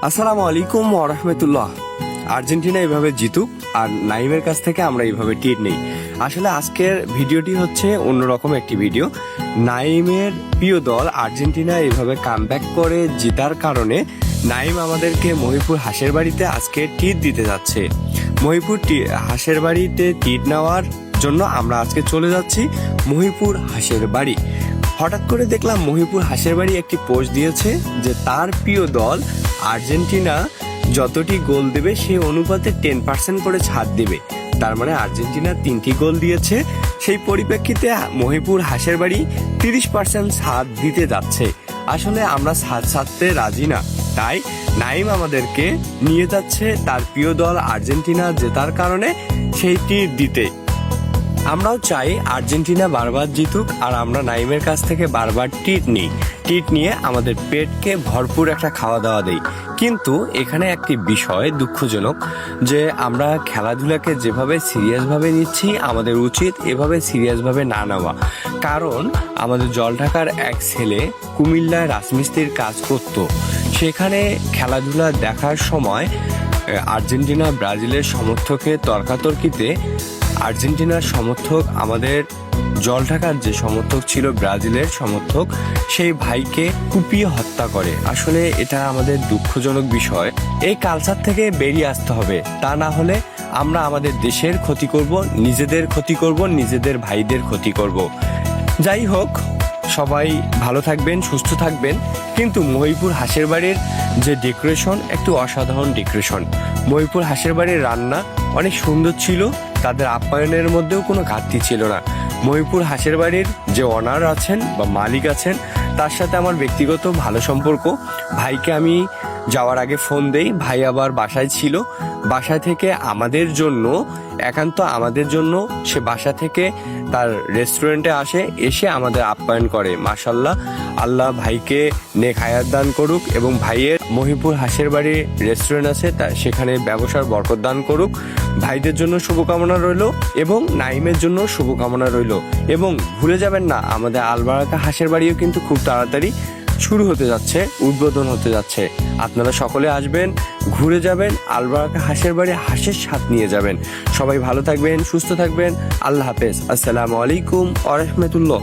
আসসালামু আলাইকুম ওয়া রাহমাতুল্লাহ। আর্জেন্টিনা এভাবে জিতুক আর নাইমের কাছ থেকে আমরা এইভাবে টিট নেই। আসলে আজকের ভিডিওটি হচ্ছে অন্যরকম একটি ভিডিও। নাইমের প্রিয় দল আর্জেন্টিনা এইভাবে কামব্যাক করে জেতার কারণে নাইম আমাদেরকে মহিপুর হাঁসের বাড়িতে আজকে টিট দিতে যাচ্ছে। মহিপুর হাঁসের বাড়িতে টিট নেওয়ার জন্য আমরা আজকে চলে যাচ্ছি মহিপুর হাঁসের বাড়ি। হঠাৎ করে দেখলাম মহিপুর হাঁসের বাড়ি একটি পোস্ট দিয়েছে যে তার প্রিয় দল আর্জেন্টিনা যতটি গোল দেবে সেই অনুপাতে 10% করে ছাড় দেবে। তার মানে আর্জেন্টিনা 3টি গোল দিয়েছে, সেই পরিপ্রেক্ষিতে মহিপুর হাঁসের বাড়ি 30% ছাড় দিতে যাচ্ছে। আসলে আমরা ছাড়তে রাজি না, তাই নাইম আমাদেরকে নিয়ে যাচ্ছে তার প্রিয় দল আর্জেন্টিনা জেতার কারণে সেইটি দিতে। আমরাও চাই আর্জেন্টিনা বারবার জিতুক আর আমরা নাইমের কাছ থেকে বারবার টিট নিয়ে আমাদের পেটকে ভরপুর একটা খাওয়া দাওয়া দেই। কিন্তু এখানে একটি বিষয় দুঃখজনক যে আমরা খেলাধুলাকে যেভাবে সিরিয়াসভাবে নিচ্ছি আমাদের উচিত এভাবে সিরিয়াসভাবে না নেওয়া। কারণ আমাদের জলঢাকার এক ছেলে কুমিল্লায় রাজমিস্ত্রির কাজ করত, সেখানে খেলাধুলা দেখার সময় আর্জেন্টিনা ব্রাজিলের সমর্থকের তর্কাতর্কিতে আর্জেন্টিনার সমর্থক আমাদের জলঢাকার যে সমর্থক ছিল ব্রাজিলের সমর্থক সেই ভাইকে কুপিয়ে হত্যা করে। আসলে এটা আমাদের দুঃখজনক বিষয়। এই কালচার থেকে বেরিয়ে আসতে হবে, তা না হলে আমরা আমাদের দেশের ক্ষতি করব, নিজেদের ক্ষতি করব, নিজেদের ভাইদের ক্ষতি করব। যাই হোক, সবাই ভালো থাকবেন, সুস্থ থাকবেন। কিন্তু মহিপুর হাঁসের বাড়ির যে ডেকোরেশন একটু অসাধারণ ডেকোরেশন। মহিপুর হাঁসের বাড়ির রান্না অনেক সুন্দর ছিল, তাদের আপ্যায়নের মধ্যেও কোনো ঘাটতি ছিল না। মহিপুর হাঁসের বাড়ির যে অনার আছেন বা মালিক আছেন তার সাথে আমার ব্যক্তিগত ভালো সম্পর্ক। ভাইকে আমি যাওয়ার আগে ফোন দেই, ভাই আবার বাসায় ছিল, বাসা থেকে আমাদের জন্য একান্ত আমাদের জন্য সে বাসা থেকে তার রেস্টুরেন্টে এসে আমাদের আপ্যায়ন করে। মাশাআল্লাহ, আল্লাহ ভাইকে নেক হায়াত দান করুক এবং ভাইয়ের মহিপুর হাঁসের বাড়ি রেস্টুরেন্ট আছে সেখানে ব্যবসার বরকত দান করুক। ভাইদের জন্য শুভকামনা রইল এবং নাইমের জন্য শুভকামনা রইল। এবং ভুলে যাবেন না, আমাদের আলবারাকা হাঁসের বাড়িও কিন্তু খুব তাড়াতাড়ি শুরু হতে যাচ্ছে, উদ্বোধন হতে যাচ্ছে। আপনারা সকলে আসবেন, ঘুরে যাবেন, আলবারাকা হাঁসের বাড়ি হাঁসের স্বাদ নিয়ে যাবেন। সবাই ভালো থাকবেন, সুস্থ থাকবেন। আল্লাহ হাফেজ। আসসালামু আলাইকুম ওয়া রাহমাতুল্লাহ।